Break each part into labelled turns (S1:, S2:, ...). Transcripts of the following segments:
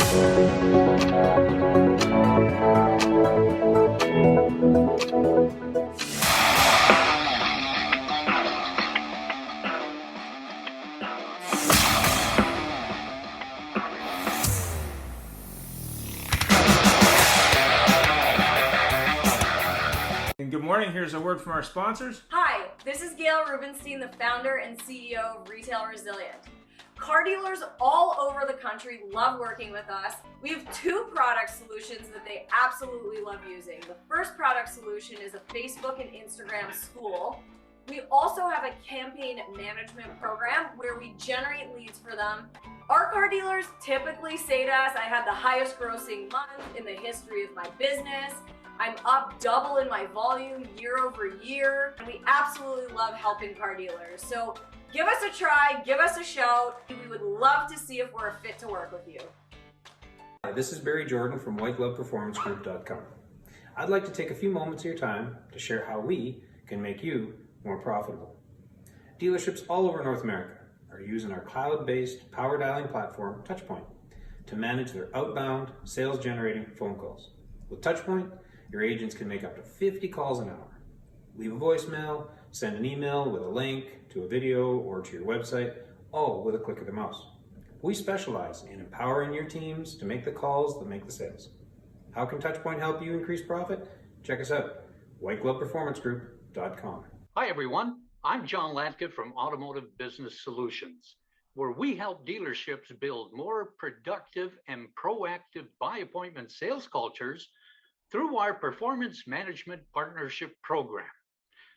S1: And good morning, here's a word from our sponsors.
S2: Hi, this is Gail Rubenstein, the founder and CEO of Retail Resilient. Car dealers all over the country love working with us. We have two product solutions that they absolutely love using. The first product solution is a Facebook and Instagram school. We also have a campaign management program where we generate leads for them. Our car dealers typically say to us, I had the highest grossing month in the history of my business. I'm up double in my volume year over year. And we absolutely love helping car dealers. So give us a try, give us a shout. We would love to see if we're a fit to work with you.
S3: Hi, this is Barry Jordan from whitegloveperformancegroup.com. I'd like to take a few moments of your time to share how we can make you more profitable. Dealerships all over North America are using our cloud-based power dialing platform, Touchpoint, to manage their outbound sales-generating phone calls. With Touchpoint, your agents can make up to 50 calls an hour. Leave a voicemail, send an email with a link to a video or to your website, all with a click of the mouse. We specialize in empowering your teams to make the calls that make the sales. How can Touchpoint help you increase profit? Check us out, whitegloveperformancegroup.com.
S4: Hi everyone, I'm John Latka from Automotive Business Solutions, where we help dealerships build more productive and proactive by appointment sales cultures through our Performance Management Partnership Program.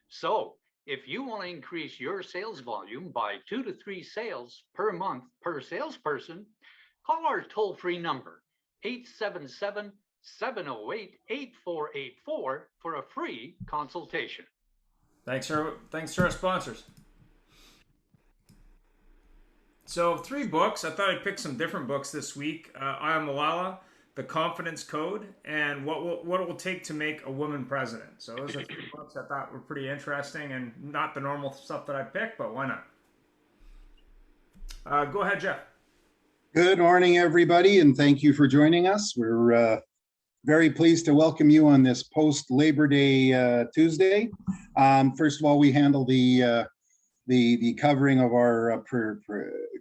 S4: So, if you want to increase your sales volume by 2 to 3 sales per month per salesperson, call our toll-free number, 877-708-8484 for a free consultation.
S1: Thanks to our sponsors. So 3 books. I thought I'd pick some different books this week. I Am Malala, The Confidence Code, and what it will take to make a woman president. So those are 3 books I thought were pretty interesting and not the normal stuff that I pick, but why not? Go ahead, Jeff.
S5: Good morning, everybody, and thank you for joining us. We're very pleased to welcome you on this post-Labor Day Tuesday. First of all, we handle the covering of our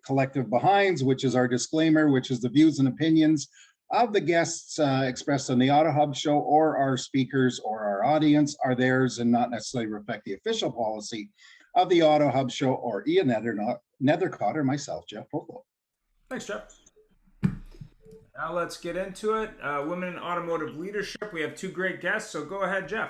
S5: collective behinds, which is our disclaimer, which is the views and opinions of the guests expressed on the Auto Hub show or our speakers or our audience are theirs and not necessarily reflect the official policy of the Auto Hub show or Ian Nethercott or myself, Jeff Poco.
S1: Thanks, Jeff. Now let's get into it. Women in automotive leadership. We have 2 great guests, so go ahead, Jeff.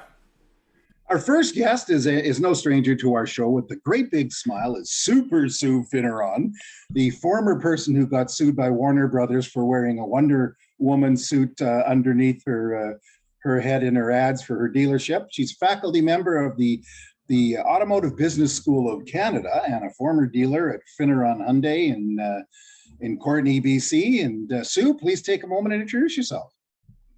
S5: Our first guest is no stranger to our show with the great big smile. Is Super Sue Finneran, the former person who got sued by Warner Brothers for wearing a Wonder Woman suit underneath her head in her ads for her dealership. She's faculty member of the Automotive Business School of Canada and a former dealer at Finneran Hyundai in Courtenay, BC. And Sue, please take a moment and introduce yourself.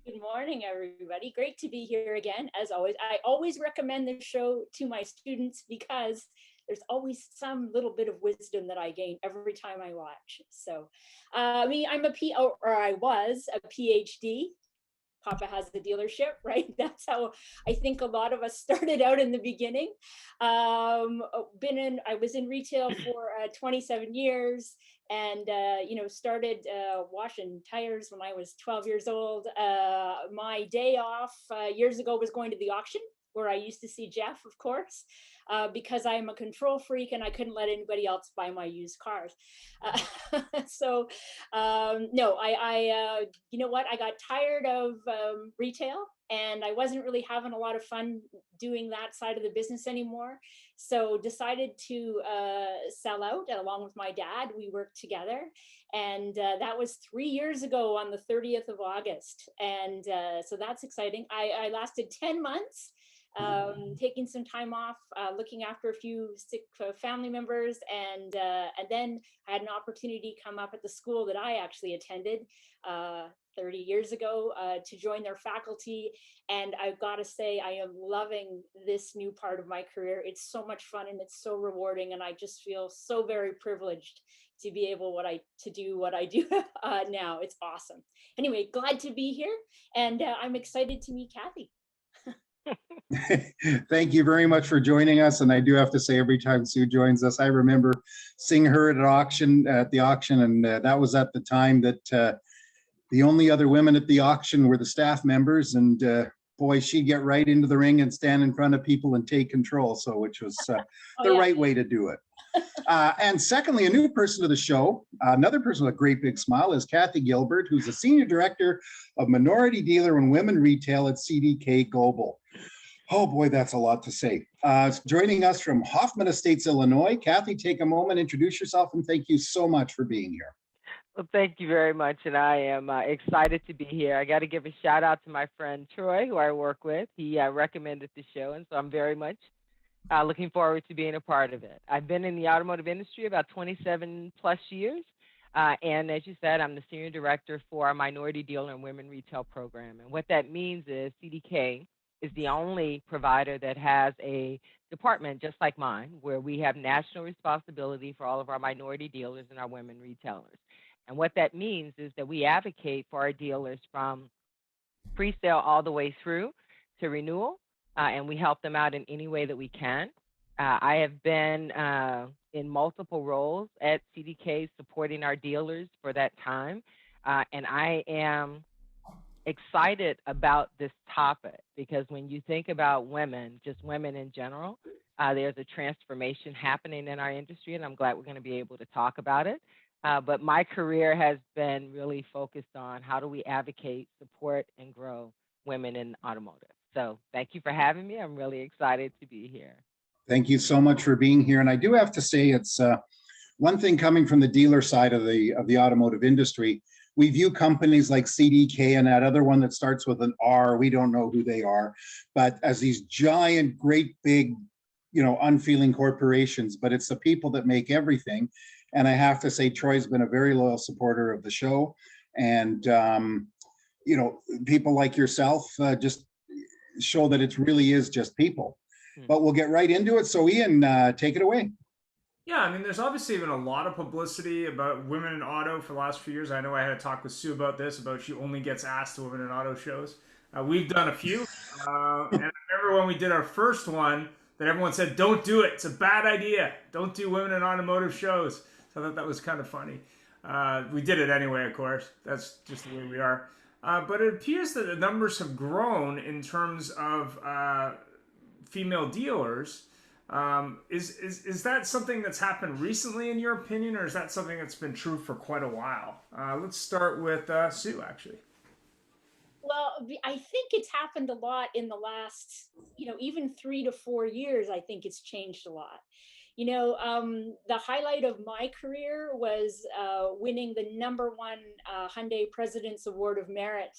S6: Good morning, everybody. Great to be here again, as always. I always recommend this show to my students because there's always some little bit of wisdom that I gain every time I watch. So, I was a PhD. Papa has a dealership, right? That's how I think a lot of us started out in the beginning. I was in retail for 27 years and, started washing tires when I was 12 years old. My day off years ago was going to the auction where I used to see Jeff, of course, because I'm a control freak and I couldn't let anybody else buy my used cars. You know what? I got tired of retail and I wasn't really having a lot of fun doing that side of the business anymore. So decided to sell out along with my dad. We worked together and that was 3 years ago on the 30th of August. And so that's exciting. I lasted 10 months. Taking some time off, looking after a few sick family members, and then I had an opportunity come up at the school that I actually attended, 30 years ago to join their faculty. And I've got to say, I am loving this new part of my career. It's so much fun and it's so rewarding. And I just feel so very privileged to be able to do what I do now. It's awesome. Anyway, glad to be here. And I'm excited to meet Kathy.
S5: Thank you very much for joining us. And I do have to say, every time Sue joins us, I remember seeing her at the auction, and that was at the time that the only other women at the auction were the staff members, and boy, she'd get right into the ring and stand in front of people and take control. So, which was the right way to do it. And secondly, a new person to the show, another person with a great big smile, is Kathy Gilbert, who's the Senior Director of Minority Dealer and Women Retail at CDK Global. Oh boy, that's a lot to say. Joining us from Hoffman Estates, Illinois. Kathy, take a moment, introduce yourself, and thank you so much for being here.
S7: Well, thank you very much, and I am excited to be here. I got to give a shout out to my friend Troy, who I work with. He recommended the show, and so I'm very much looking forward to being a part of it. I've been in the automotive industry about 27 plus years, and as you said, I'm the Senior Director for our Minority Dealer and Women Retail program. And what that means is CDK is the only provider that has a department just like mine, where we have national responsibility for all of our minority dealers and our women retailers. And what that means is that we advocate for our dealers from pre-sale all the way through to renewal, and we help them out in any way that we can. I have been in multiple roles at CDK supporting our dealers for that time, and I am excited about this topic because when you think about women, just women in general, there's a transformation happening in our industry, and I'm glad we're going to be able to talk about it. But my career has been really focused on how do we advocate, support, and grow women in automotive. So thank you for having me. I'm really excited to be here.
S5: Thank you so much for being here. And I do have to say, it's one thing coming from the dealer side of the automotive industry. We view companies like CDK and that other one that starts with an R, we don't know who they are, but as these giant, great big, unfeeling corporations, but it's the people that make everything. And I have to say, Troy's been a very loyal supporter of the show. And, people like yourself just show that it really is just people. But we'll get right into it. So Ian, take it away.
S1: Yeah, I mean, there's obviously been a lot of publicity about women in auto for the last few years. I know I had a talk with Sue about this, about she only gets asked to women in auto shows. We've done a few. And I remember when we did our first one that everyone said, don't do it. It's a bad idea. Don't do women in automotive shows. So I thought that was kind of funny. We did it anyway, of course. That's just the way we are. But it appears that the numbers have grown in terms of female dealers. Is that something that's happened recently in your opinion, or is that something that's been true for quite a while? Let's start with Sue, actually.
S6: Well, I think it's happened a lot in the last, even 3 to 4 years. I think it's changed a lot. The highlight of my career was winning the #1 Hyundai President's Award of Merit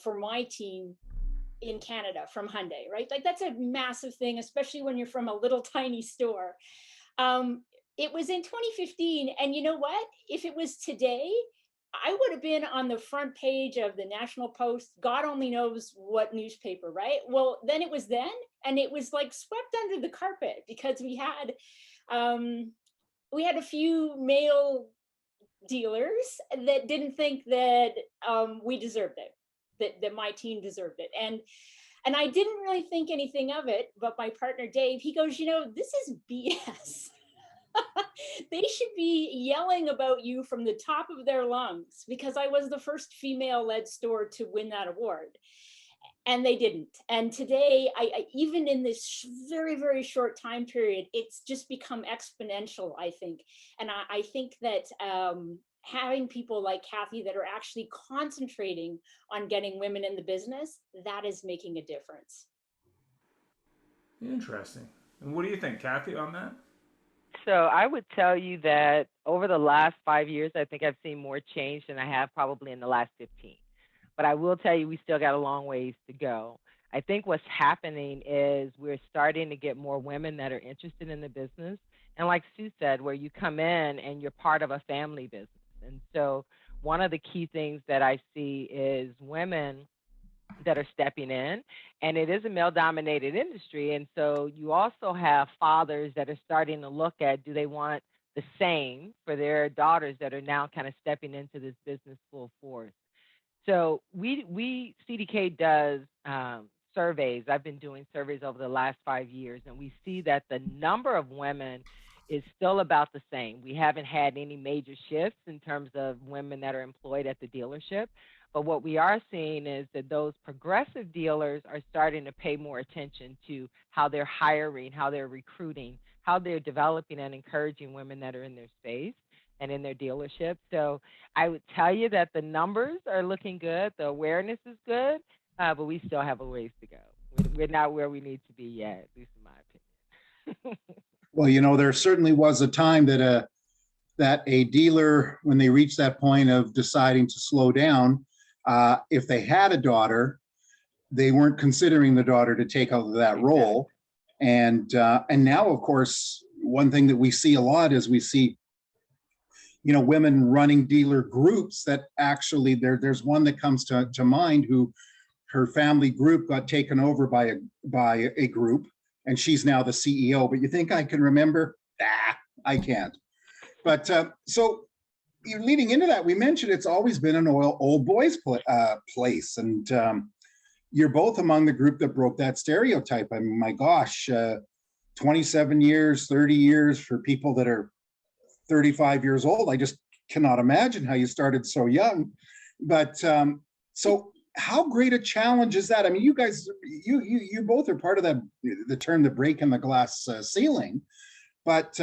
S6: for my team in Canada from Hyundai, right? Like that's a massive thing, especially when you're from a little tiny store. It was in 2015, and you know what? If it was today, I would have been on the front page of the National Post, God only knows what newspaper, right? Well, then it was then, and it was like swept under the carpet because we had a few male dealers that didn't think that we deserved it, that my team deserved it. And I didn't really think anything of it, but my partner, Dave, he goes, this is BS. They should be yelling about you from the top of their lungs because I was the first female-led store to win that award. And they didn't. And today, I even in this very, very short time period, it's just become exponential, I think. And I think that having people like Kathy that are actually concentrating on getting women in the business, that is making a difference.
S1: Interesting. And what do you think, Kathy, on that?
S7: So I would tell you that over the last 5 years, I think I've seen more change than I have probably in the last 15. But I will tell you, we still got a long ways to go. I think what's happening is we're starting to get more women that are interested in the business. And like Sue said, where you come in and you're part of a family business. And so one of the key things that I see is women that are stepping in, and it is a male dominated industry. And so you also have fathers that are starting to look at, do they want the same for their daughters that are now kind of stepping into this business full force? So we CDK does surveys. I've been doing surveys over the last 5 years, and we see that the number of women is still about the same. We haven't had any major shifts in terms of women that are employed at the dealership. But what we are seeing is that those progressive dealers are starting to pay more attention to how they're hiring, how they're recruiting, how they're developing and encouraging women that are in their space and in their dealership. So I would tell you that the numbers are looking good. The awareness is good, but we still have a ways to go. We're not where we need to be yet, at least in my opinion.
S5: Well, there certainly was a time that a dealer, when they reached that point of deciding to slow down, if they had a daughter, they weren't considering the daughter to take over that role. And now, of course, one thing that we see a lot is we see, women running dealer groups that actually there's one that comes to mind who her family group got taken over by a group, and she's now the CEO. But you think I can remember? I can't. But so you're leading into that. We mentioned it's always been an old boys place, and you're both among the group that broke that stereotype. I mean, my gosh, 27 years, 30 years for people that are 35 years old. I just cannot imagine how you started so young. But so how great a challenge is that? I mean, you guys, you both are part of the term, the break in the glass ceiling. But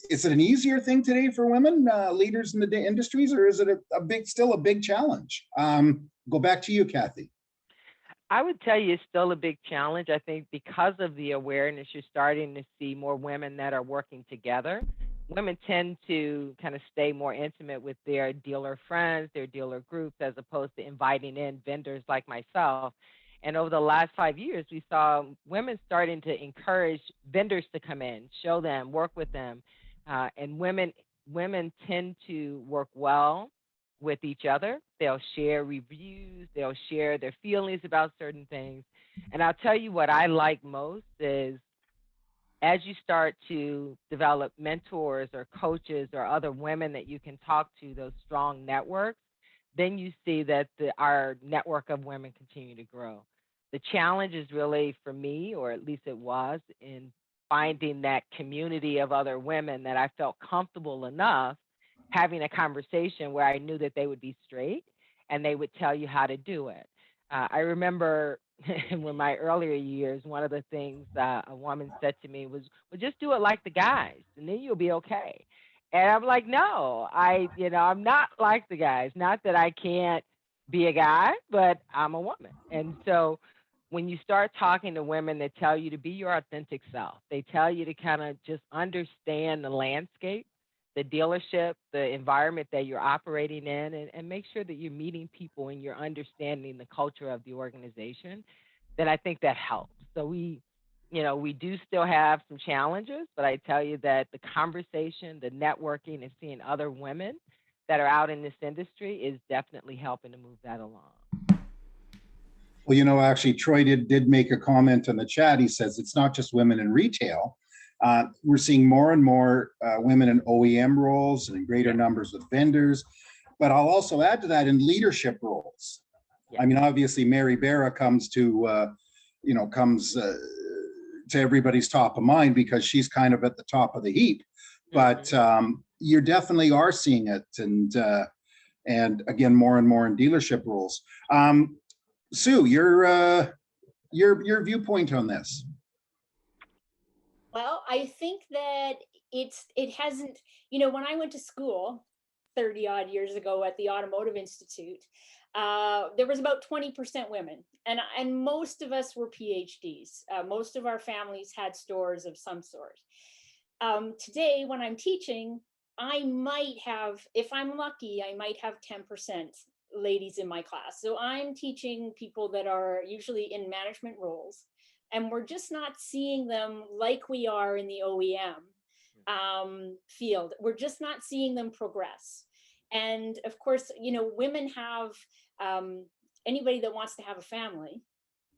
S5: is it an easier thing today for women leaders in the industries, or is it still a big challenge? Go back to you, Kathy.
S7: I would tell you it's still a big challenge. I think because of the awareness, you're starting to see more women that are working together. Women tend to kind of stay more intimate with their dealer friends, their dealer groups, as opposed to inviting in vendors like myself. And over the last 5 years, we saw women starting to encourage vendors to come in, show them, work with them. And women tend to work well with each other. They'll share reviews. They'll share their feelings about certain things. And I'll tell you what I like most is as you start to develop mentors or coaches or other women that you can talk to, those strong networks, then you see that our network of women continue to grow. The challenge is really for me, or at least it was, in finding that community of other women that I felt comfortable enough having a conversation where I knew that they would be straight and they would tell you how to do it. I remember in my earlier years, one of the things a woman said to me was, well, just do it like the guys and then you'll be okay. And I'm like, no, I'm not like the guys. Not that I can't be a guy, but I'm a woman. And so when you start talking to women that tell you to be your authentic self, they tell you to kind of just understand the landscape, the dealership, the environment that you're operating in, and make sure that you're meeting people and you're understanding the culture of the organization, then I think that helps. So we do still have some challenges, but I tell you that the conversation, the networking, and seeing other women that are out in this industry is definitely helping to move that along.
S5: Well, actually, Troy did make a comment in the chat. He says it's not just women in retail. We're seeing more and more women in OEM roles and in greater numbers with vendors. But I'll also add to that in leadership roles. Yeah. I mean, obviously, Mary Barra comes to everybody's top of mind because she's kind of at the top of the heap. But you definitely are seeing it, and again, more and more in dealership roles. Sue, your viewpoint on this?
S6: Well, I think that it hasn't, when I went to school 30 odd years ago at the Automotive Institute, there was about 20% women, and most of us were PhDs. Most of our families had stores of some sort. Today, when I'm teaching, I might have, if I'm lucky, I might have 10% ladies in my class. So I'm teaching people that are usually in management roles, and we're just not seeing them like we are in the OEM field. We're just not seeing them progress. And of course, women have, anybody that wants to have a family,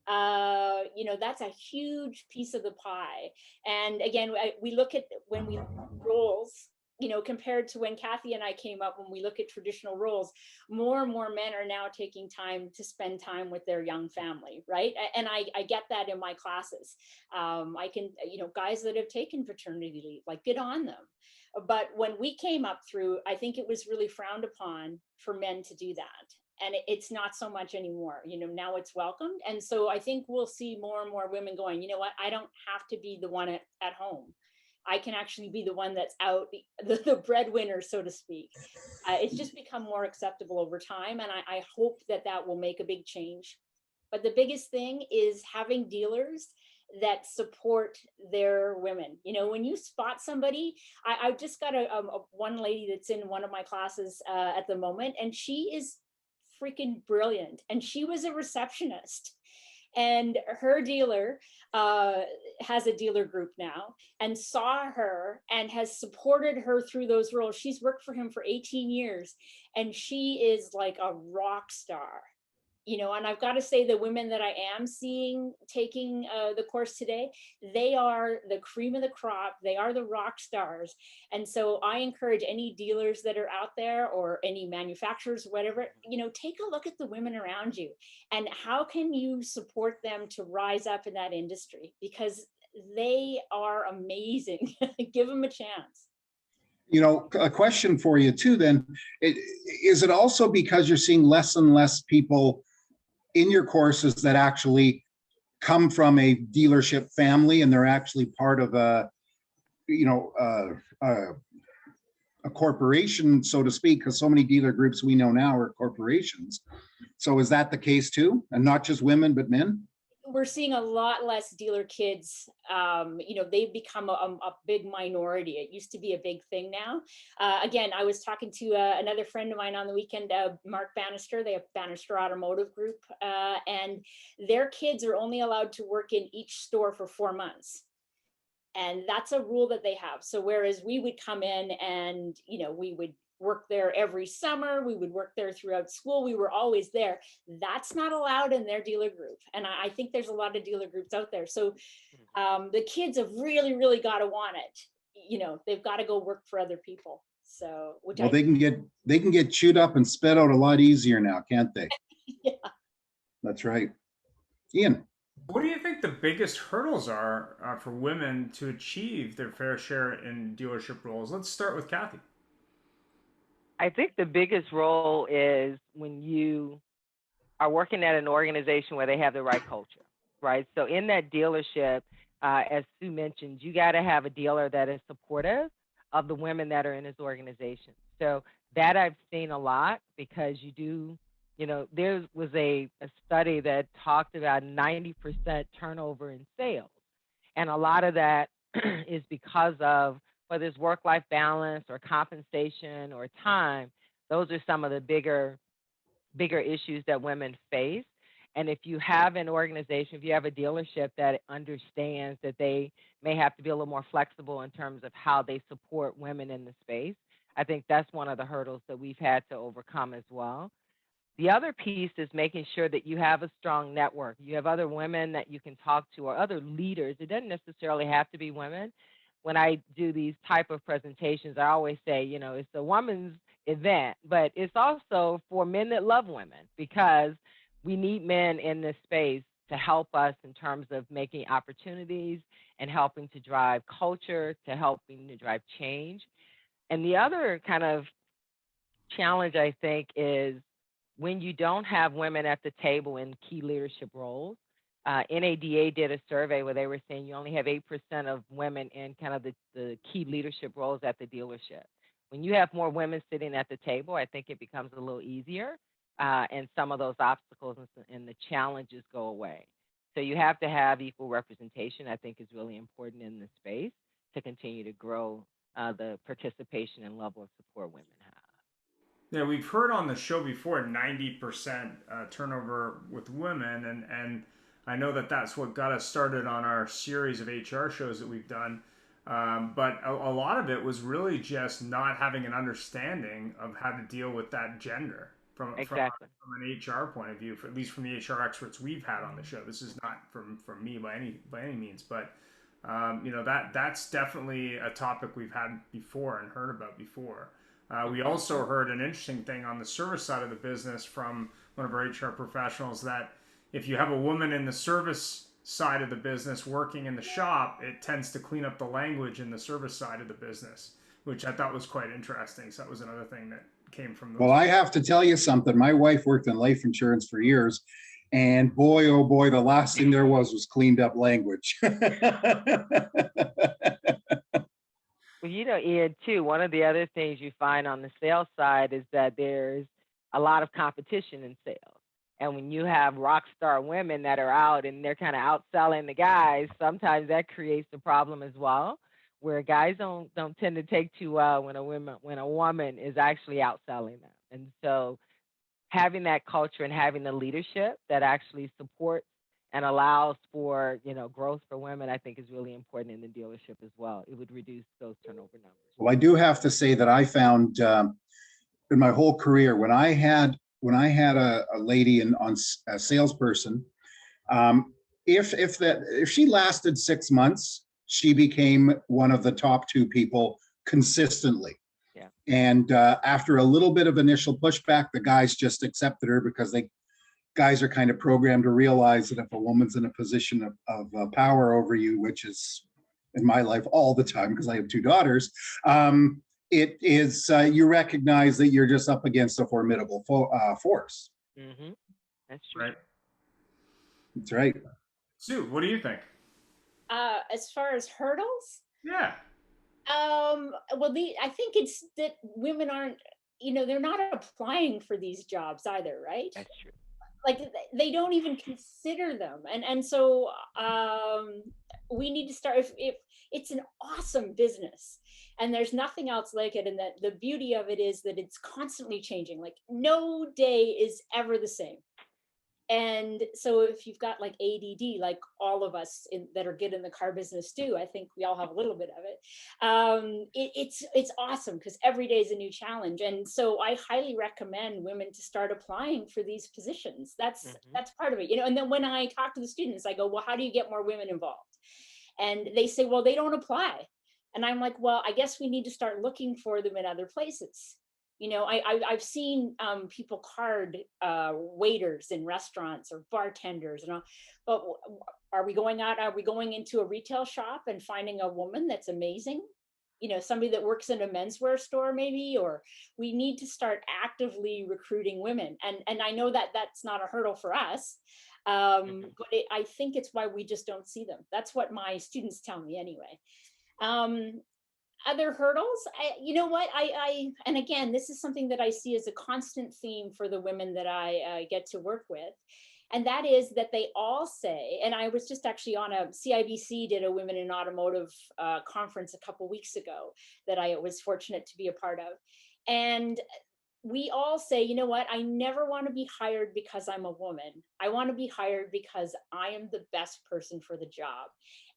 S6: that's a huge piece of the pie. And again, we look at when we roles, compared to when Kathy and I came up, when we look at traditional roles, more and more men are now taking time to spend time with their young family, right? And I get that in my classes. I can, guys that have taken paternity leave, like, good on them. But when we came up through, I think it was really frowned upon for men to do that. And it's not so much anymore. Now it's welcomed. And so I think we'll see more and more women going, you know what, I don't have to be the one at home. I can actually be the one that's out, the breadwinner, so to speak. It's just become more acceptable over time. And I hope that will make a big change. But the biggest thing is having dealers that support their women. When you spot somebody, I've just got a one lady that's in one of my classes at the moment, and she is freaking brilliant. And she was a receptionist, and her dealer has a dealer group now, and saw her and has supported her through those roles. She's worked for him for 18 years, and she is like a rock star. And I've got to say, the women that I am seeing taking the course today, they are the cream of the crop. They are the rock stars. And so I encourage any dealers that are out there, or any manufacturers, whatever, take a look at the women around you and how can you support them to rise up in that industry, because they are amazing. Give them a chance.
S5: A question for you too, then, is it also because you're seeing less and less people in your courses that actually come from a dealership family, and they're actually part of a corporation, so to speak, because so many dealer groups we know now are corporations. So is that the case too? And not just women, but men?
S6: We're seeing a lot less dealer kids. They've become a big minority. It used to be a big thing now. Again, I was talking to another friend of mine on the weekend, Mark Bannister. They have Bannister Automotive Group, and their kids are only allowed to work in each store for 4 months. And that's a rule that they have. So whereas we would come in and, we would work there every summer, we would work there throughout school, we were always there. That's not allowed in their dealer group. And I think there's a lot of dealer groups out there. So the kids have really, really got to want it. They've got to go work for other people. So,
S5: they can get chewed up and spit out a lot easier now, can't they?
S6: Yeah.
S5: That's right. Ian.
S1: What do you think the biggest hurdles are for women to achieve their fair share in dealership roles? Let's start with Kathy.
S7: I think the biggest role is when you are working at an organization where they have the right culture, right? So in that dealership, as Sue mentioned, you got to have a dealer that is supportive of the women that are in his organization. So that I've seen a lot, because there was a study that talked about 90% turnover in sales. And a lot of that is because of whether it's work-life balance or compensation or time. Those are some of the bigger issues that women face. And if you have an organization, if you have a dealership that understands that they may have to be a little more flexible in terms of how they support women in the space, I think that's one of the hurdles that we've had to overcome as well. The other piece is making sure that you have a strong network. You have other women that you can talk to, or other leaders. It doesn't necessarily have to be women. When I do these type of presentations, I always say, it's a woman's event, but it's also for men that love women, because we need men in this space to help us in terms of making opportunities and helping to drive culture, to helping to drive change. And the other kind of challenge, I think, is when you don't have women at the table in key leadership roles. NADA did a survey where they were saying you only have 8% of women in kind of the key leadership roles at the dealership. When you have more women sitting at the table, I think it becomes a little easier, and some of those obstacles and the challenges go away. So you have to have equal representation, I think, is really important in this space to continue to grow the participation and level of support women have.
S1: Yeah, we've heard on the show before 90% turnover with women, and I know that that's what got us started on our series of HR shows that we've done. But a lot of it was really just not having an understanding of how to deal with that gender
S7: Exactly.
S1: from an HR point of view, at least from the HR experts we've had on the show. This is not from me by any means, but that's definitely a topic we've had before and heard about before. We also heard an interesting thing on the service side of the business from one of our HR professionals, that if you have a woman in the service side of the business working in the shop, it tends to clean up the language in the service side of the business, which I thought was quite interesting. So that was another thing that came from those.
S5: Well, I have to tell you something. My wife worked in life insurance for years, and boy, oh boy, the last thing there was cleaned up language.
S7: Well, Ian, too, one of the other things you find on the sales side is that there's a lot of competition in sales. And when you have rock star women that are out and they're kind of outselling the guys, sometimes that creates a problem as well, where guys don't tend to take too well when a woman is actually outselling them. And so having that culture and having the leadership that actually supports and allows for, growth for women, I think is really important in the dealership as well. It would reduce those turnover numbers.
S5: Well, I do have to say that I found in my whole career, when I had a lady on a salesperson, if she lasted 6 months, she became one of the top 2 people consistently.
S7: Yeah.
S5: And after a little bit of initial pushback, the guys just accepted her, because guys are kind of programmed to realize that if a woman's in a position of power over you, which is in my life all the time because I have 2 daughters, it is you recognize that you're just up against a formidable force.
S7: Mm-hmm. That's true.
S1: Right.
S5: That's right.
S1: Sue, what do you think?
S6: As far as hurdles,
S1: Yeah.
S6: well, I think it's that women aren't, they're not applying for these jobs either, right?
S7: That's true.
S6: Like they don't even consider them, and so we need to start. If it's an awesome business, and there's nothing else like it, and that the beauty of it is that it's constantly changing. Like no day is ever the same. And so if you've got like ADD, like all of us that are good in the car business do, I think we all have a little bit of it. It's awesome because every day is a new challenge. And so I highly recommend women to start applying for these positions. That's part of it, and then when I talk to the students, I go, well, how do you get more women involved? And they say, well, they don't apply. And I'm like, well, I guess we need to start looking for them in other places. I've seen people card waiters in restaurants or bartenders and all, but are we going out? Are we going into a retail shop and finding a woman that's amazing? Somebody that works in a menswear store maybe, or we need to start actively recruiting women. And I know that that's not a hurdle for us, but I think it's why we just don't see them. That's what my students tell me anyway. Other hurdles, and again, this is something that I see as a constant theme for the women that I get to work with. And that is that they all say, and I was just actually on a CIBC did a Women in Automotive conference a couple weeks ago that I was fortunate to be a part of. And we all say, I never want to be hired because I'm a woman. I want to be hired because I am the best person for the job.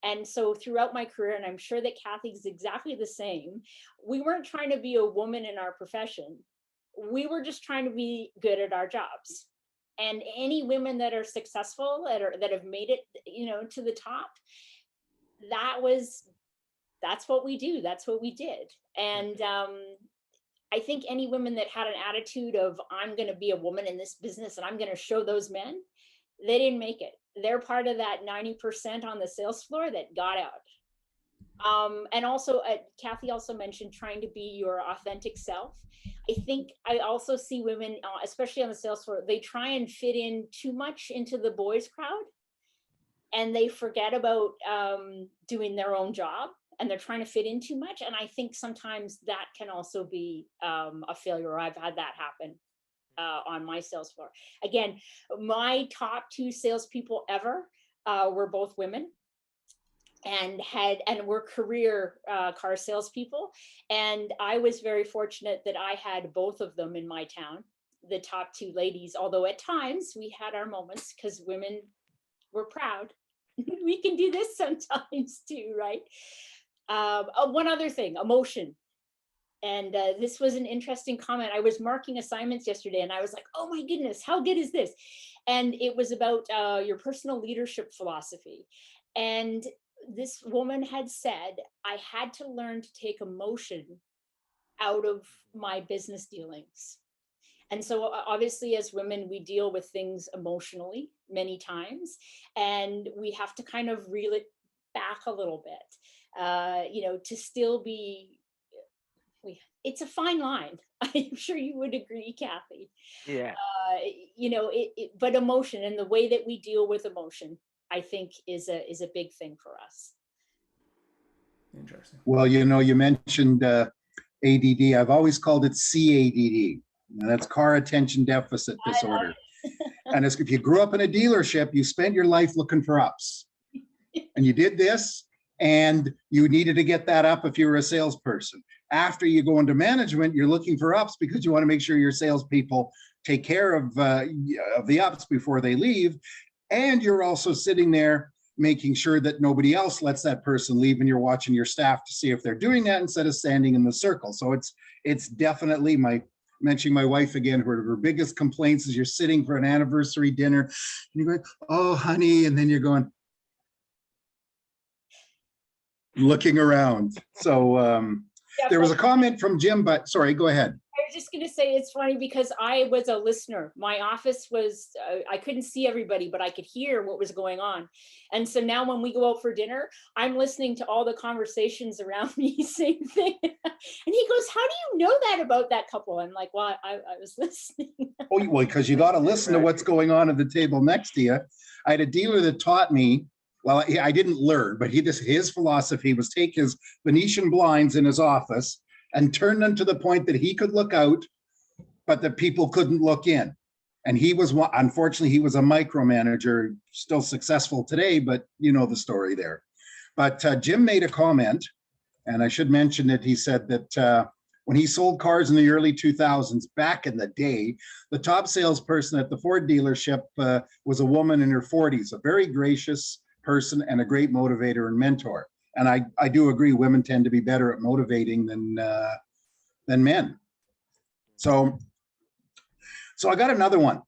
S6: And so throughout my career, and I'm sure that Kathy's exactly the same, we weren't trying to be a woman in our profession. We were just trying to be good at our jobs. And any women that are successful, that have made it, to the top, that's what we do. That's what we did. And I think any women that had an attitude of, I'm going to be a woman in this business and I'm going to show those men, they didn't make it. They're part of that 90% on the sales floor that got out. And also, Kathy also mentioned trying to be your authentic self. I think I also see women, especially on the sales floor, they try and fit in too much into the boys' crowd, and they forget about doing their own job, and they're trying to fit in too much. And I think sometimes that can also be a failure. I've had that happen on my sales floor. Again, my top 2 salespeople ever were both women, and were career car salespeople. And I was very fortunate that I had both of them in my town, the top 2 ladies, although at times we had our moments because women were proud. We can do this sometimes too, right? One other thing, emotion. And this was an interesting comment. I was marking assignments yesterday and I was like, oh my goodness, how good is this? And it was about your personal leadership philosophy. And this woman had said, I had to learn to take emotion out of my business dealings. And so obviously as women, we deal with things emotionally many times, and we have to kind of reel it back a little bit, to still be, it's a fine line. I'm sure you would agree, Kathy.
S7: Yeah.
S6: But emotion and the way that we deal with emotion, I think is a big thing for us.
S1: Interesting.
S5: Well, you mentioned ADD. I've always called it CADD. And that's car attention deficit disorder. And if you grew up in a dealership, you spent your life looking for ups. And you did this, and you needed to get that up if you were a salesperson. After you go into management, you're looking for ups because you want to make sure your salespeople take care of the ups before they leave. And you're also sitting there making sure that nobody else lets that person leave, and you're watching your staff to see if they're doing that instead of standing in the circle. So it's definitely mentioning my wife again, her biggest complaints is you're sitting for an anniversary dinner and you're going, oh, honey, and then you're going, looking around. So there was a comment from Jim, but sorry, go ahead.
S6: I was just going to say it's funny because I was a listener. My office was, I couldn't see everybody, but I could hear what was going on. And so now when we go out for dinner, I'm listening to all the conversations around me, same thing. And he goes, how do you know that about that couple? I'm like, well, I was listening.
S5: Oh, well, because you got to listen to what's going on at the table next to you. I had a dealer that taught me, well, I didn't learn, but his philosophy was take his Venetian blinds in his office and turn them to the point that he could look out, but that people couldn't look in. And unfortunately, he was a micromanager, still successful today, but you know the story there. But Jim made a comment, and I should mention that he said that when he sold cars in the early 2000s, back in the day, the top salesperson at the Ford dealership was a woman in her 40s, a very gracious person and a great motivator and mentor. And I do agree, women tend to be better at motivating than men. So I got another one.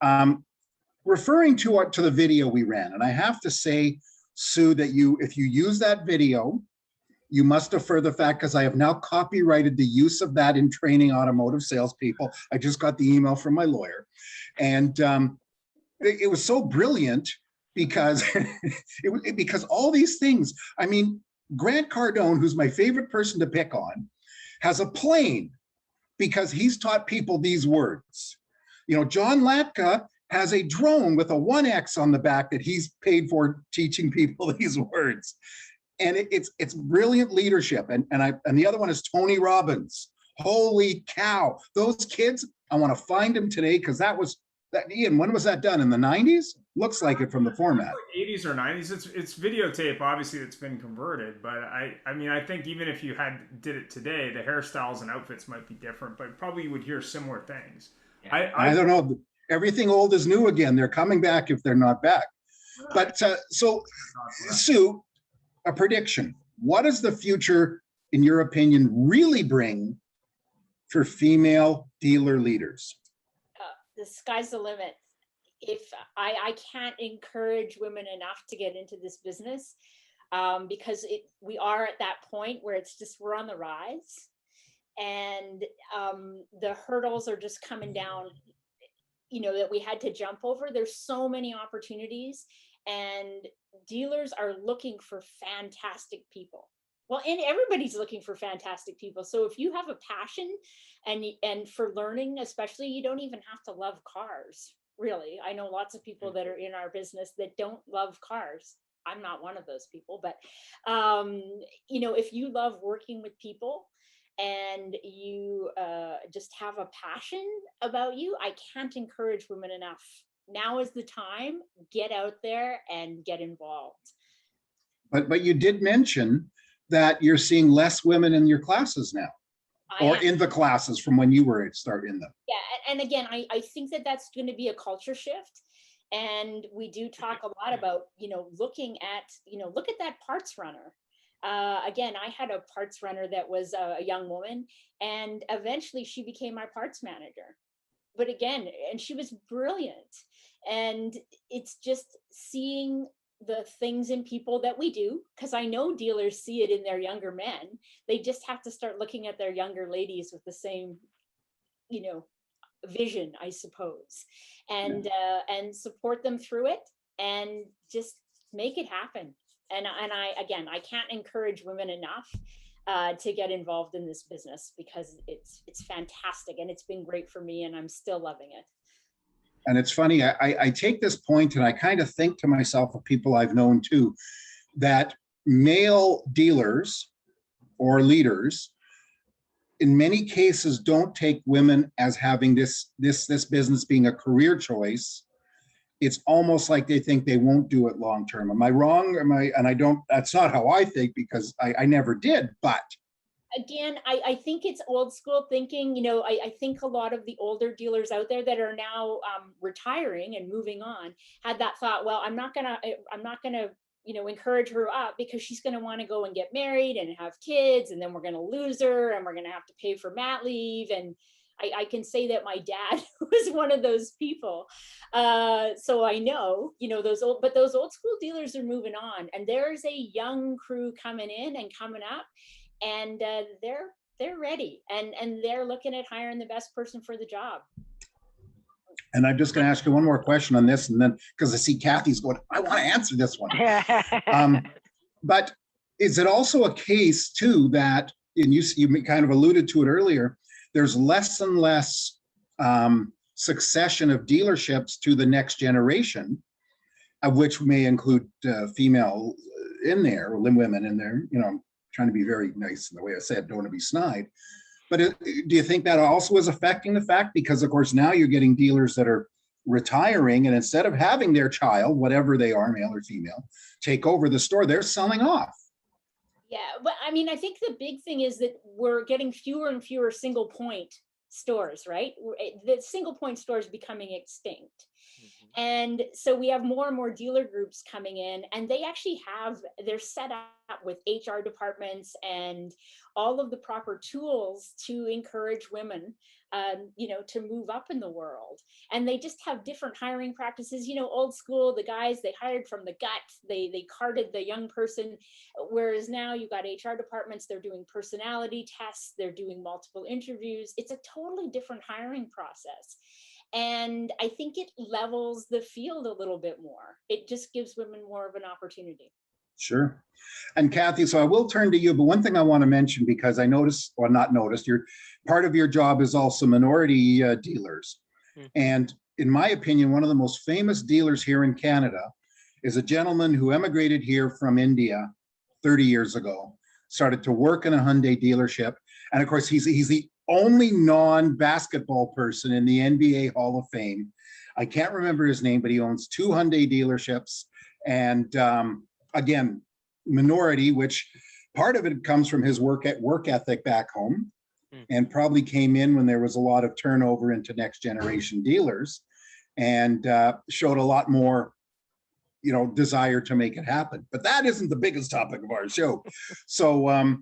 S5: Referring to the video we ran, and I have to say, Sue, that if you use that video, you must defer the fact, because I have now copyrighted the use of that in training automotive salespeople. I just got the email from my lawyer. And it was so brilliant because because all these things, I mean, Grant Cardone, who's my favorite person to pick on, has a plane because he's taught people these words. John Latka has a drone with a 1X on the back that he's paid for teaching people these words. And it's brilliant leadership. And the other one is Tony Robbins. Holy cow. Those kids, I want to find them today because Ian, when was that done? In the 90s? Looks like it from the format.
S1: 80s or 90s. It's videotape, obviously, that's been converted. But I think even if you did it today, the hairstyles and outfits might be different, but probably you would hear similar things.
S7: Yeah.
S5: I don't know. Everything old is new again. They're coming back if they're not back. But so, Sue, a prediction. What does the future, in your opinion, really bring for female dealer leaders?
S6: The sky's the limit. If I can't encourage women enough to get into this business, because we are at that point where we're on the rise, and the hurdles are just coming down, that we had to jump over. There's so many opportunities, and dealers are looking for fantastic people. Well, and everybody's looking for fantastic people. So if you have a passion and for learning, especially, you don't even have to love cars, really. I know lots of people that are in our business that don't love cars. I'm not one of those people, but, if you love working with people and you just have a passion about you, I can't encourage women enough. Now is the time. Get out there and get involved. But
S5: you did mention that you're seeing less women in your classes now, or in the classes from when you were starting them.
S6: Yeah, and again, I think that's going to be a culture shift. And we do talk a lot about, looking at, look at that parts runner. Again, I had a parts runner that was a young woman, and eventually she became my parts manager. But again, and she was brilliant. And it's just seeing the things in people that we do, because I know dealers see it in their younger men. They just have to start looking at their younger ladies with the same, you know, vision, I suppose, and support them through it, and just make it happen. And I can't encourage women enough to get involved in this business, because it's fantastic, and it's been great for me, and I'm still loving it.
S5: And it's funny, I take this point and I kind of think to myself of people I've known too, that male dealers or leaders in many cases don't take women as having this business being a career choice. It's almost like they think they won't do it long term. Am I wrong? And I don't, that's not how I think, because I never did, but.
S6: Again, I think it's old school thinking. You know, I think a lot of the older dealers out there that are now retiring and moving on had that thought, well, I'm not gonna, you know, encourage her up, because she's gonna want to go and get married and have kids, and then we're gonna lose her, and we're gonna have to pay for mat leave. And I can say that my dad was one of those people. So I know, you know, those old school dealers are moving on, and there's a young crew coming in and coming up, and they're ready, and they're looking at hiring the best person for the job.
S5: And I'm just going to ask you one more question on this, and then, because I see Kathy's going, I want to answer this one. But is it also a case too that, and you kind of alluded to it earlier, there's less and less succession of dealerships to the next generation, of which may include female in there, or women in there, you know, trying to be very nice in the way I said, don't want to be snide. But do you think that also is affecting the fact, because of course now you're getting dealers that are retiring, and instead of having their child, whatever they are, male or female, take over the store, they're selling off?
S6: Yeah, but I mean, I think the big thing is that we're getting fewer and fewer single point stores, right? The single point stores becoming extinct. And so we have more and more dealer groups coming in, and they actually they're set up with HR departments and all of the proper tools to encourage women, you know, to move up in the world. And they just have different hiring practices. You know, old school, the guys, they hired from the gut, they carded the young person, whereas now you've got HR departments, they're doing personality tests, they're doing multiple interviews. It's a totally different hiring process. And I think it levels the field a little bit more. It just gives women more of an opportunity.
S5: Sure. And Kathy, so I will turn to you, but one thing I want to mention, because I noticed, or not noticed, part of your job is also minority dealers. And in my opinion, one of the most famous dealers here in Canada is a gentleman who emigrated here from India 30 years ago, started to work in a Hyundai dealership. And of course, he's the only non-basketball person in the NBA Hall of Fame. I can't remember his name, but he owns 2 Hyundai dealerships. And again, minority, which part of it comes from his work ethic back home, and probably came in when there was a lot of turnover into next generation dealers, and showed a lot more, you know, desire to make it happen. But that isn't the biggest topic of our show. So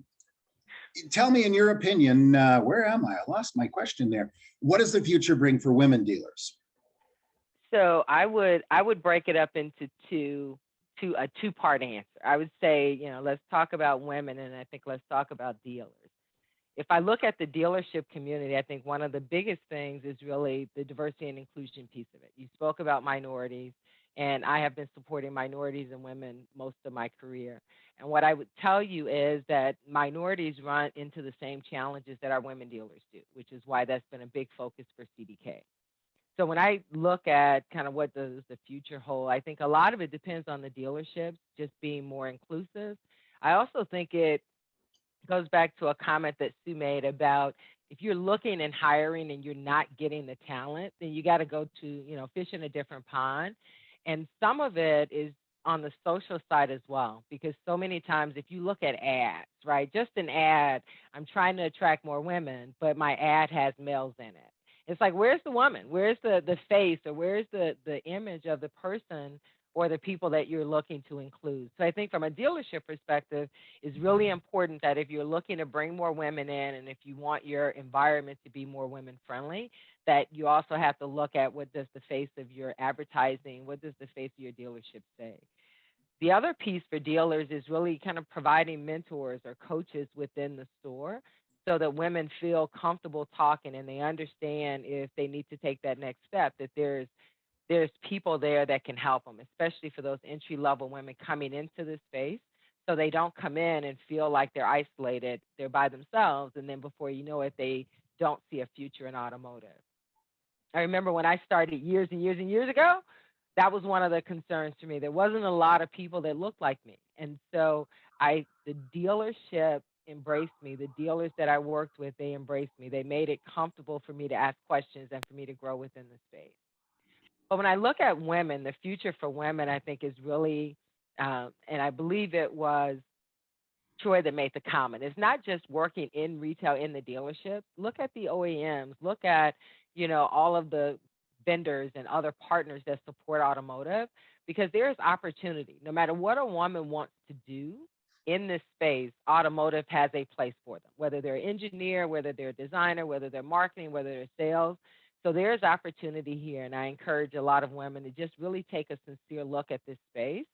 S5: tell me, in your opinion, where am I? I lost my question there. What does the future bring for women dealers?
S7: So I would break it up into a two-part answer. I would say, you know, let's talk about women, and I think let's talk about dealers. If I look at the dealership community, I think one of the biggest things is really the diversity and inclusion piece of it. You spoke about minorities, and I have been supporting minorities and women most of my career. And what I would tell you is that minorities run into the same challenges that our women dealers do, which is why that's been a big focus for CDK. So when I look at kind of what does the future hold, I think a lot of it depends on the dealerships just being more inclusive. I also think it goes back to a comment that Sue made about if you're looking and hiring and you're not getting the talent, then you got to go to, you know, fish in a different pond. And some of it is on the social side as well, because so many times if you look at ads, right, just an ad, I'm trying to attract more women, but my ad has males in it. It's like, where's the woman? Where's the face, or where's the image of the person or the people that you're looking to include. So I think from a dealership perspective, it's really important that if you're looking to bring more women in and if you want your environment to be more women friendly, that you also have to look at what does the face of your advertising, what does the face of your dealership say. The other piece for dealers is really kind of providing mentors or coaches within the store so that women feel comfortable talking and they understand if they need to take that next step, that there's people there that can help them, especially for those entry level women coming into this space. So they don't come in and feel like they're isolated, they're by themselves, and then before you know it, they don't see a future in automotive. I remember when I started years and years and years ago, that was one of the concerns to me. There wasn't a lot of people that looked like me. And so the dealership embraced me. The dealers that I worked with, they embraced me. They made it comfortable for me to ask questions and for me to grow within the space. But when I look at women, the future for women, I think is really, and I believe it was Troy that made the comment. It's not just working in retail in the dealership. Look at the OEMs. Look at, all of the vendors and other partners that support automotive, because there's opportunity. No matter what a woman wants to do in this space, automotive has a place for them, whether they're an engineer, whether they're a designer, whether they're marketing, whether they're sales. So there's opportunity here. And I encourage a lot of women to just really take a sincere look at this space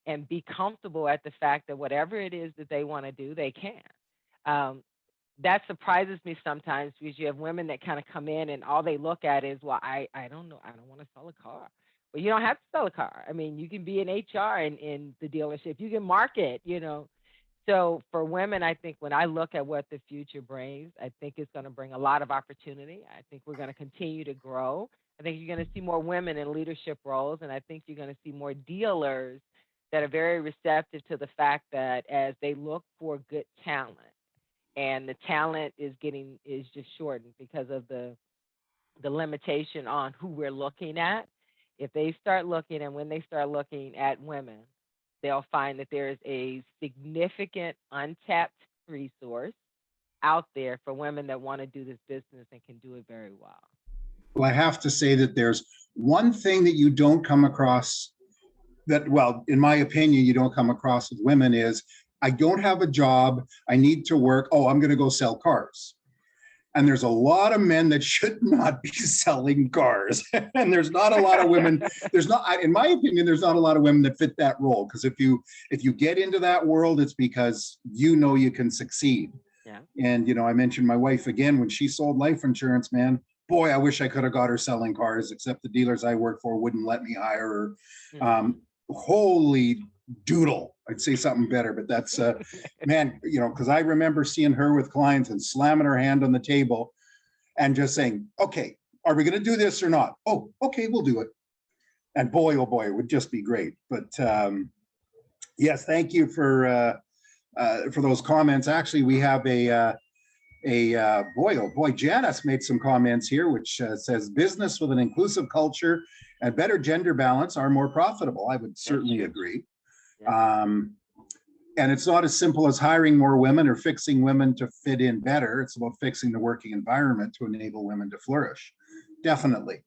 S7: and be comfortable at the fact that whatever it is that they want to do, they can. That surprises me sometimes because you have women that kind of come in and all they look at is, well, I don't know, I don't want to sell a car. Well, you don't have to sell a car. I mean, you can be in HR in the dealership. You can market, So for women, I think when I look at what the future brings, I think it's going to bring a lot of opportunity. I think we're going to continue to grow. I think you're going to see more women in leadership roles, and I think you're going to see more dealers that are very receptive to the fact that as they look for good talent, and the talent is just shortened because of the limitation on who we're looking at. If they start looking, and when they start looking at women, they'll find that there is a significant untapped resource out there for women that want to do this business and can do it very well.
S5: Well, I have to say that there's one thing that you don't come across that, well, in my opinion, you don't come across with women is, I don't have a job, I need to work, oh, I'm going to go sell cars. And there's a lot of men that should not be selling cars. And there's not a lot of women, in my opinion, there's not a lot of women that fit that role. Because if you get into that world, it's because you can succeed.
S7: Yeah.
S5: And, I mentioned my wife again, when she sold life insurance, man, boy, I wish I could have got her selling cars, except the dealers I work for wouldn't let me hire her. Holy doodle. I'd say something better, but that's, man, because I remember seeing her with clients and slamming her hand on the table and just saying, okay, are we going to do this or not? Oh, okay, we'll do it. And boy, oh boy, it would just be great. But yes, thank you for those comments. Actually, we have boy, oh boy, Janice made some comments here, which says business with an inclusive culture and better gender balance are more profitable. I would certainly agree.
S7: Yeah.
S5: And it's not as simple as hiring more women or fixing women to fit in better. It's about fixing the working environment to enable women to flourish. Definitely.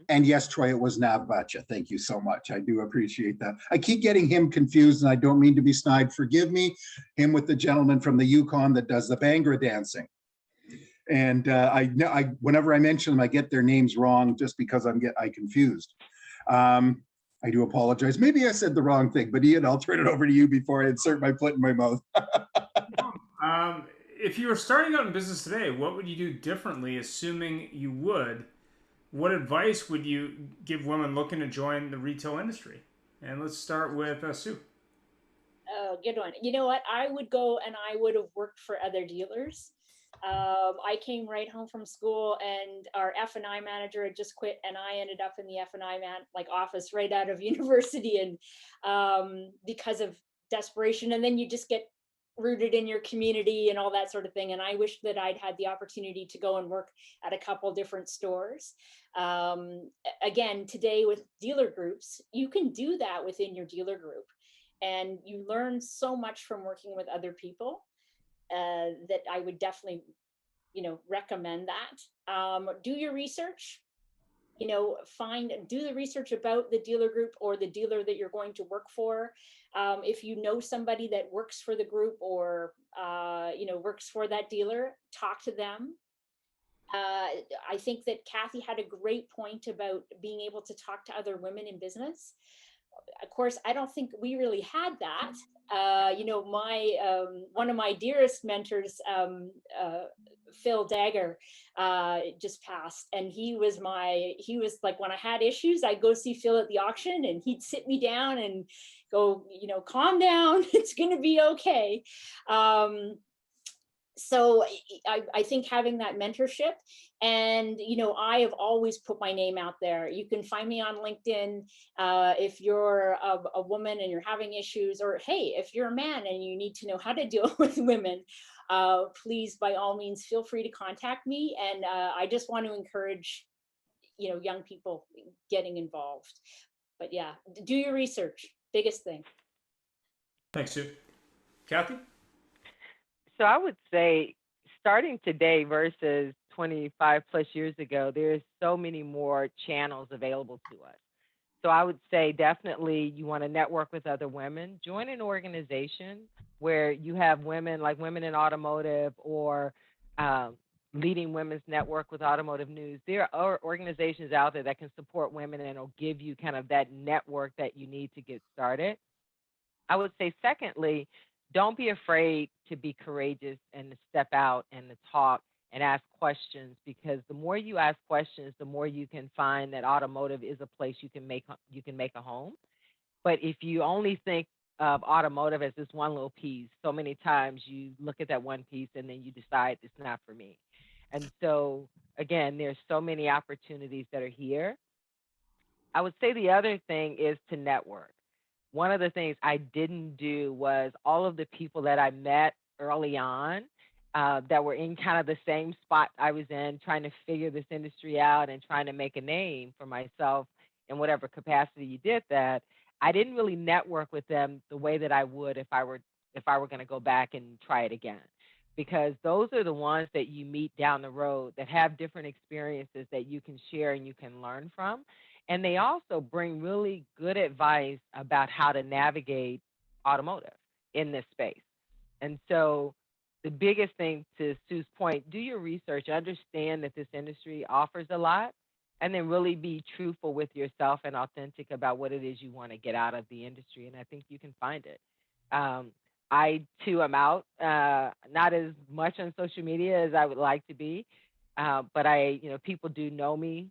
S5: And yes, Troy, it was Navbacha. Thank you so much. I do appreciate that. I keep getting him confused, and I don't mean to be snide. Forgive me. Him with the gentleman from the Yukon that does the Bhangra dancing. And I whenever I mention them, I get their names wrong just because I confused. I do apologize. Maybe I said the wrong thing, but Ian, I'll turn it over to you before I insert my foot in my mouth.
S1: If you were starting out in business today, what would you do differently, assuming you would? What advice would you give women looking to join the retail industry? And let's start with Sue.
S6: Oh, good one. You know what? I would go and I would have worked for other dealers. I came right home from school and our F&I manager had just quit, and I ended up in the F&I office right out of university, and because of desperation. And then you just get rooted in your community and all that sort of thing. And I wish that I'd had the opportunity to go and work at a couple different stores. Again, today with dealer groups, you can do that within your dealer group, and you learn so much from working with other people. That I would definitely, recommend that. Do your research. do the research about the dealer group or the dealer that you're going to work for. If you know somebody that works for the group or, works for that dealer, talk to them. I think that Kathy had a great point about being able to talk to other women in business. Of course, I don't think we really had that. One of my dearest mentors, Phil Dagger, just passed, and he was like, when I had issues, I'd go see Phil at the auction, and he'd sit me down and go, calm down, it's going to be okay. So I think having that mentorship, and I have always put my name out there. You can find me on LinkedIn if you're a woman and you're having issues, or hey, if you're a man and you need to know how to deal with women, please, by all means, feel free to contact me. And I just want to encourage young people getting involved. But yeah, do your research. Biggest thing.
S1: Thanks, Sue. Kathy?
S7: So I would say starting today versus 25 plus years ago, there's so many more channels available to us. So I would say definitely you want to network with other women, join an organization where you have women like Women in Automotive or Leading Women's Network with Automotive News. There are organizations out there that can support women and will give you kind of that network that you need to get started. I would say secondly, don't be afraid to be courageous and to step out and to talk and ask questions, because the more you ask questions, the more you can find that automotive is a place you can make a home. But if you only think of automotive as this one little piece, so many times you look at that one piece and then you decide it's not for me. And so again, there's so many opportunities that are here. I would say the other thing is to network. One of the things I didn't do was all of the people that I met early on that were in kind of the same spot I was in, trying to figure this industry out and trying to make a name for myself in whatever capacity you did that. I didn't really network with them the way that I would if I were going to go back and try it again, because those are the ones that you meet down the road that have different experiences that you can share and you can learn from. And they also bring really good advice about how to navigate automotive in this space. And so the biggest thing, to Sue's point, do your research, understand that this industry offers a lot, and then really be truthful with yourself and authentic about what it is you want to get out of the industry. And I think you can find it. I, too, am out, not as much on social media as I would like to be, but people do know me.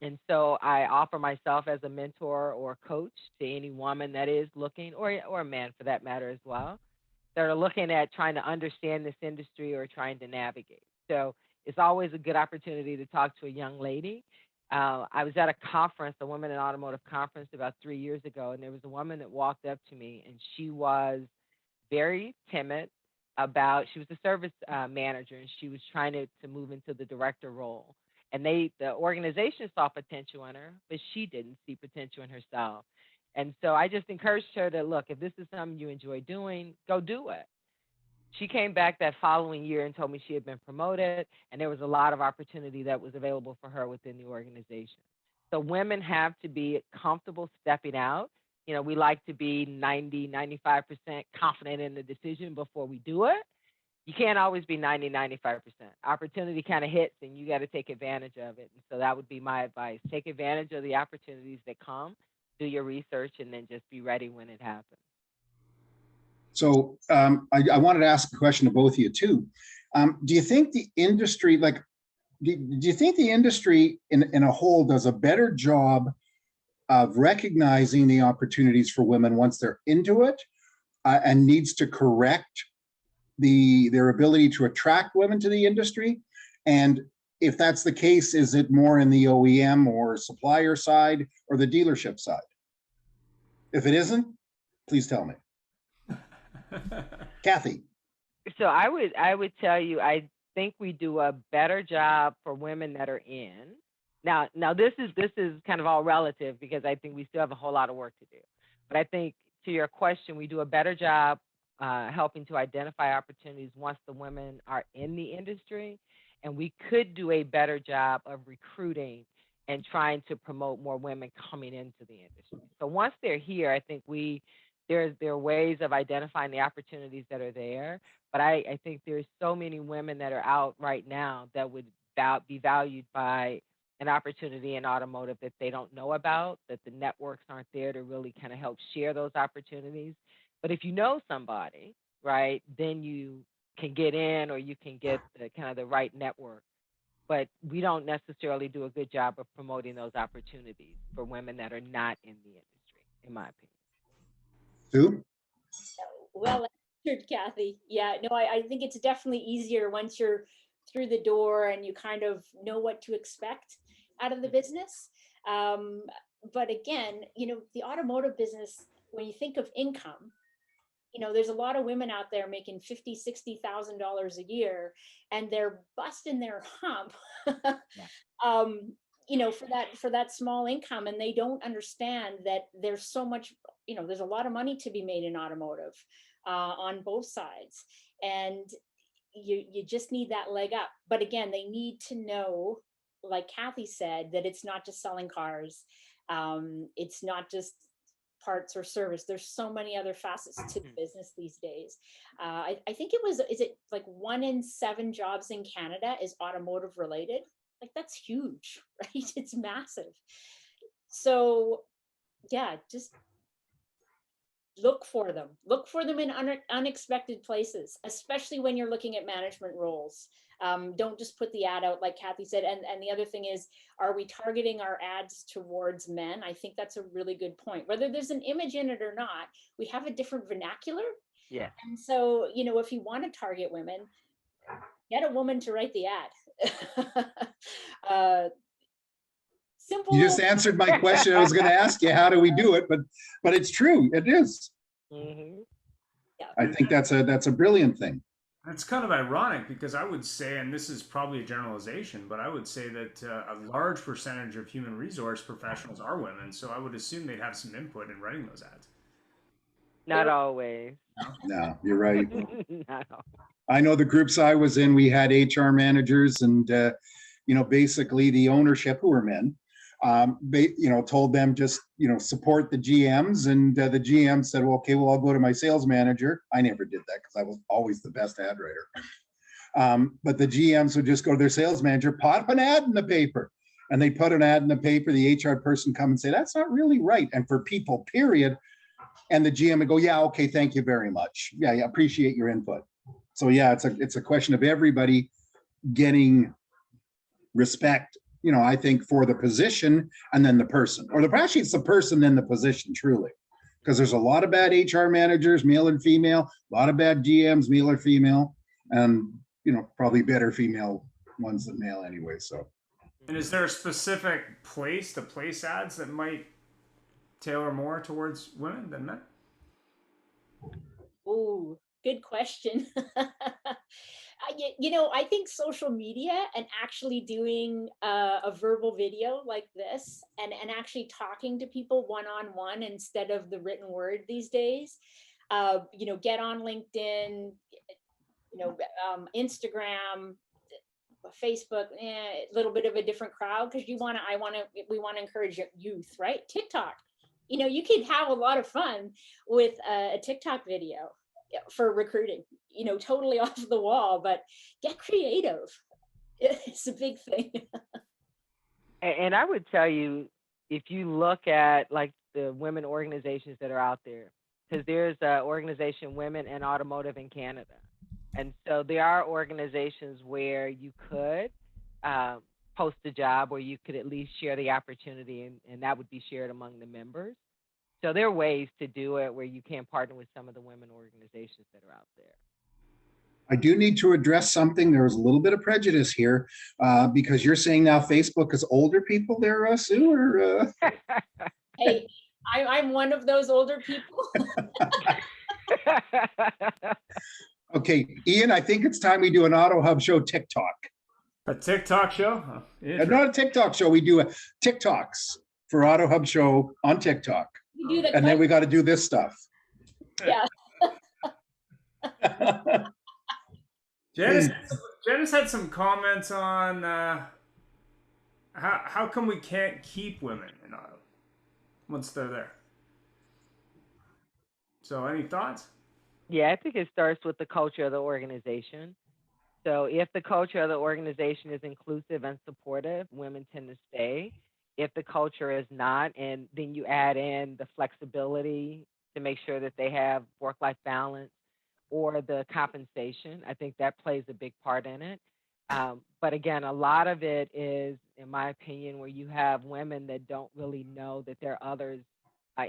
S7: And so I offer myself as a mentor or coach to any woman that is looking, or a man for that matter as well, that are looking at trying to understand this industry or trying to navigate. So it's always a good opportunity to talk to a young lady. I was at a conference, a Women in Automotive conference about 3 years ago, and there was a woman that walked up to me, and she was very timid she was a service manager, and she was trying to move into the director role. And the organization saw potential in her, but she didn't see potential in herself. And so I just encouraged her to, look, if this is something you enjoy doing, go do it. She came back that following year and told me she had been promoted, and there was a lot of opportunity that was available for her within the organization. So women have to be comfortable stepping out. We like to be 90, 95% confident in the decision before we do it. You can't always be 90, 95%. Opportunity kind of hits and you got to take advantage of it. And so that would be my advice. Take advantage of the opportunities that come, do your research, and then just be ready when it happens.
S5: So I wanted to ask a question to both of you too. Do you think the industry, do you think the industry in a whole does a better job of recognizing the opportunities for women once they're into it and needs to correct their ability to attract women to the industry? And if that's the case, is it more in the OEM or supplier side or the dealership side? If it isn't, please tell me. Kathy.
S7: So I would tell you, I think we do a better job for women that are in. Now this is kind of all relative, because I think we still have a whole lot of work to do. But I think, to your question, we do a better job helping to identify opportunities once the women are in the industry, and we could do a better job of recruiting and trying to promote more women coming into the industry. So once they're here, I think there are ways of identifying the opportunities that are there. But I think there's so many women that are out right now that would be valued by an opportunity in automotive that they don't know about, that the networks aren't there to really kind of help share those opportunities. But if you know somebody, right, then you can get in, or you can get the kind of the right network. But we don't necessarily do a good job of promoting those opportunities for women that are not in the industry, in my opinion.
S5: Sue?
S6: Well answered, Kathy. Yeah, no, I think it's definitely easier once you're through the door and you kind of know what to expect out of the business. But again, the automotive business, when you think of income, there's a lot of women out there making $50,000, $60,000 a year, and they're busting their hump, for that small income, and they don't understand that there's so much, there's a lot of money to be made in automotive on both sides, and you just need that leg up. But again, they need to know, like Kathy said, that it's not just selling cars, it's not just parts or service. There's so many other facets to the business these days. I think is it like 1 in 7 jobs in Canada is automotive related? Like, that's huge, right? It's massive. So yeah, just look for them in unexpected places, especially when you're looking at management roles. Don't just put the ad out, like Kathy said. And the other thing is, are we targeting our ads towards men? I think that's a really good point. Whether there's an image in it or not, we have a different vernacular.
S7: Yeah.
S6: And so, if you want to target women, get a woman to write the ad. Simple.
S5: You just answered my question. I was going to ask you, how do we do it? But it's true. It is.
S7: Mm-hmm.
S6: Yeah.
S5: I think that's a brilliant thing.
S1: It's kind of ironic, because I would say, and this is probably a generalization, but I would say that a large percentage of human resource professionals are women. So I would assume they'd have some input in writing those ads.
S7: Not always.
S5: No, you're right.
S7: Not always.
S5: I know the groups I was in, we had HR managers, and basically the ownership, who were men, told them just support the GMs, and the GM said, well, okay, well, I'll go to my sales manager. I never did that because I was always the best ad writer. But the GMs would just go to their sales manager, put up an ad in the paper, and they put an ad in the paper. The HR person come and say, that's not really right, and for people, period. And the GM would go, yeah, okay, thank you very much. Yeah, appreciate your input. So yeah, it's a question of everybody getting respect, I think, for the position, and then the person, or actually it's the person, then the position, truly. Because there's a lot of bad HR managers, male and female, a lot of bad GMs, male or female, and, probably better female ones than male anyway, so.
S1: And is there a specific place to place ads that might tailor more towards women than men?
S6: Oh, good question. I think social media and actually doing a verbal video like this, and actually talking to people one-on-one instead of the written word these days, get on LinkedIn, Instagram, Facebook, a little bit of a different crowd, because we want to encourage youth, right? TikTok, you could have a lot of fun with a TikTok video for recruiting, totally off the wall, but get creative. It's a big thing.
S7: And I would tell you, if you look at like the women organizations that are out there, because there's an organization, Women in Automotive in Canada. And so there are organizations where you could post a job, or you could at least share the opportunity, and that would be shared among the members. So there are ways to do it where you can partner with some of the women organizations that are out there.
S5: I do need to address something. There was a little bit of prejudice here, because you're saying now Facebook is older people there, Sue, or?
S6: Hey, I'm one of those older people.
S5: Okay, Ian, I think it's time we do an Auto Hub show TikTok.
S1: A TikTok show?
S5: And not a TikTok show. We do a TikToks for Auto Hub show on TikTok. And then we got to do this stuff.
S6: Yeah.
S1: Janice had some comments on how come we can't keep women in auto once they're there? So any thoughts?
S7: Yeah, I think it starts with the culture of the organization. So if the culture of the organization is inclusive and supportive, women tend to stay. If the culture is not, and then you add in the flexibility to make sure that they have work-life balance or the compensation, I think that plays a big part in it. But again, a lot of it is, in my opinion, where you have women that don't really know that there are others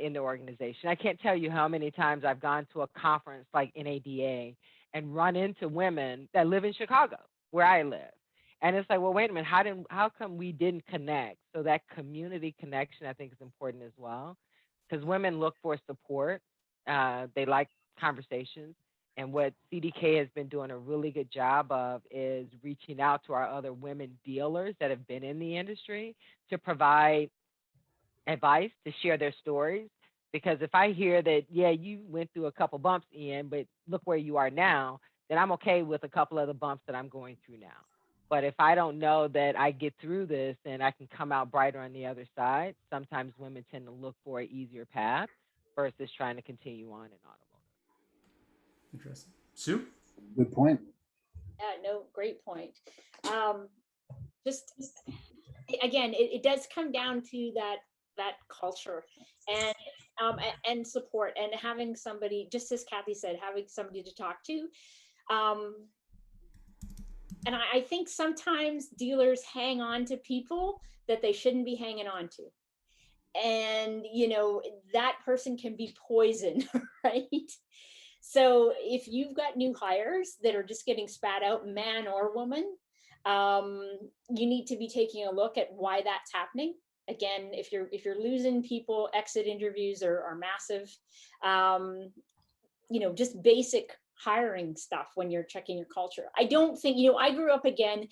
S7: in the organization. I can't tell you how many times I've gone to a conference like NADA and run into women that live in Chicago, where I live. And it's like, well, wait a minute, how come we didn't connect? So that community connection, I think, is important as well, because women look for support. They like conversations. And what CDK has been doing a really good job of is reaching out to our other women dealers that have been in the industry to provide advice, to share their stories. Because if I hear that, yeah, you went through a couple bumps, Ian, but look where you are now, then I'm okay with a couple of the bumps that I'm going through now. But if I don't know that I get through this and I can come out brighter on the other side, sometimes women tend to look for an easier path versus trying to continue on in automotive.
S1: Interesting. Sue?
S5: Good point.
S6: Yeah, no, great point. Just again, it does come down to that culture and support, and having somebody, just as Kathy said, having somebody to talk to. And I think sometimes dealers hang on to people that they shouldn't be hanging on to. And, that person can be poison, right? So if you've got new hires that are just getting spat out, man or woman, you need to be taking a look at why that's happening. Again, if you're losing people, exit interviews are massive. Just basic hiring stuff when you're checking your culture. I don't think, I grew up, again,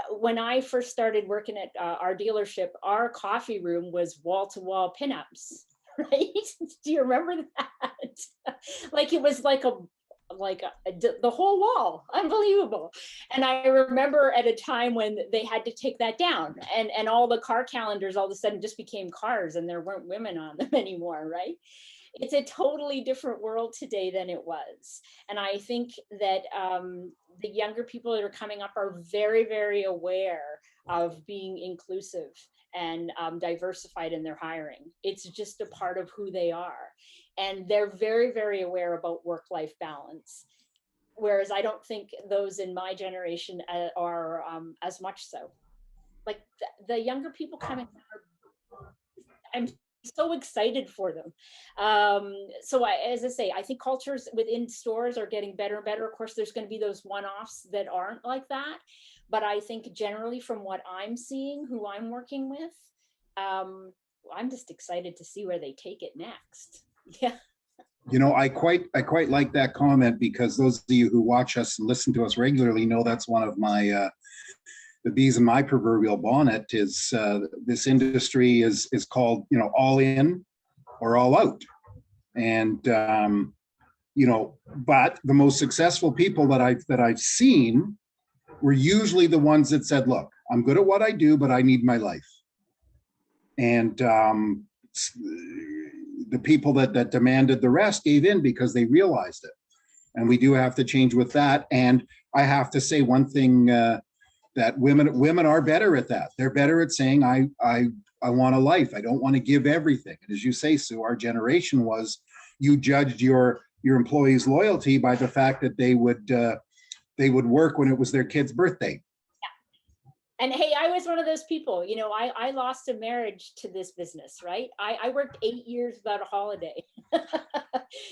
S6: when I first started working at our dealership, our coffee room was wall-to-wall pinups, right? Do you remember that? Like, it was like the whole wall. Unbelievable. And I remember at a time when they had to take that down, and all the car calendars all of a sudden just became cars and there weren't women on them anymore, right? It's a totally different world today than it was. And I think that the younger people that are coming up are very, very aware of being inclusive and diversified in their hiring. It's just a part of who they are. And they're very, very aware about work-life balance. Whereas I don't think those in my generation are as much so. Like the younger people coming up, I'm so excited for them. So as I say, I think cultures within stores are getting better and better. Of course, there's going to be those one-offs that aren't like that. But I think generally from what I'm seeing, who I'm working with, I'm just excited to see where they take it next. Yeah.
S5: I quite like that comment, because those of you who watch us and listen to us regularly know that's one of my the bees in my proverbial bonnet is this industry is called, all in or all out. And, but the most successful people that I've seen were usually the ones that said, look, I'm good at what I do, but I need my life. And the people that demanded the rest gave in because they realized it. And we do have to change with that. And I have to say one thing, that women are better at that. They're better at saying, I want a life. I don't want to give everything. And as you say, Sue, our generation was, you judged your employees' loyalty by the fact that they would work when it was their kid's birthday.
S6: Yeah. And hey, I was one of those people, I lost a marriage to this business, right? I worked 8 years without a holiday,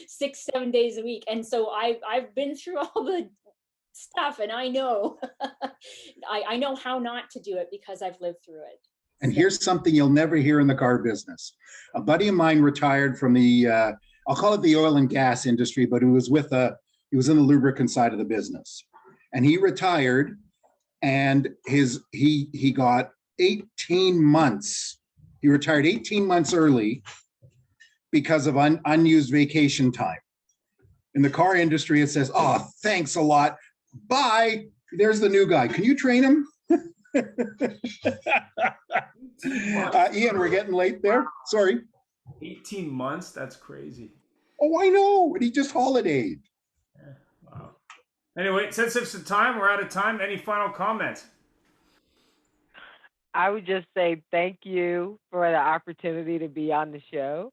S6: 6-7 days a week. And so I've been through all the stuff, and I know I know how not to do it because I've lived through it.
S5: And here's something you'll never hear in the car business. A buddy of mine retired from the I'll call it the oil and gas industry, but he was in the lubricant side of the business. And he retired, and he got 18 months. He retired 18 months early because of unused vacation time. In the car industry, it says, oh, thanks a lot. Bye. There's the new guy. Can you train him? Ian, we're getting late there. Sorry.
S1: 18 months? That's crazy.
S5: Oh, I know. And he just holidayed.
S1: Yeah, wow. Anyway, since it's the time, we're out of time. Any final comments?
S7: I would just say thank you for the opportunity to be on the show.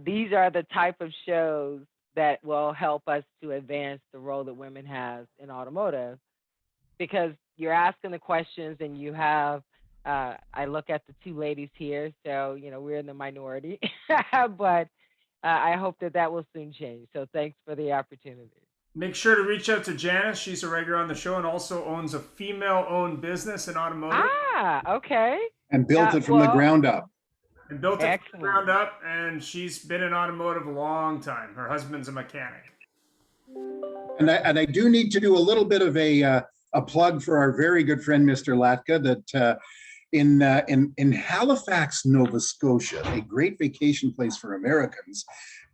S7: These are the type of shows that will help us to advance the role that women have in automotive, because you're asking the questions and you have, I look at the two ladies here, so, we're in the minority, but I hope that will soon change. So thanks for the opportunity.
S1: Make sure to reach out to Janice. She's a regular on the show and also owns a female-owned business in automotive.
S7: Ah, okay.
S5: And built it from the ground up.
S1: And built it from the ground up, and she's been in automotive a long time. Her husband's a mechanic.
S5: And I do need to do a little bit of a plug for our very good friend, Mr. Latka, that in Halifax, Nova Scotia, a great vacation place for Americans,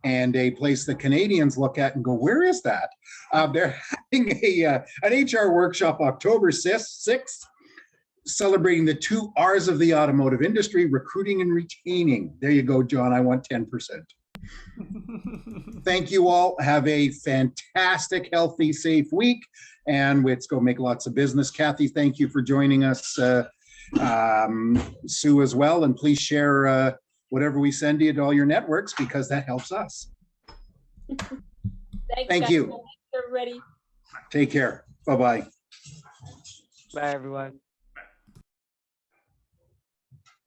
S5: and a place that Canadians look at and go, where is that? They're having an HR workshop October 6th, celebrating the 2 R's of the automotive industry, recruiting and retaining. There you go, John. I want 10%. Thank you all. Have a fantastic, healthy, safe week. And let's go make lots of business. Kathy, thank you for joining us. Sue as well. And please share whatever we send you to all your networks, because that helps us. Thank you.
S6: Thanks, everybody.
S5: Take care. Bye-bye.
S7: Bye, everyone.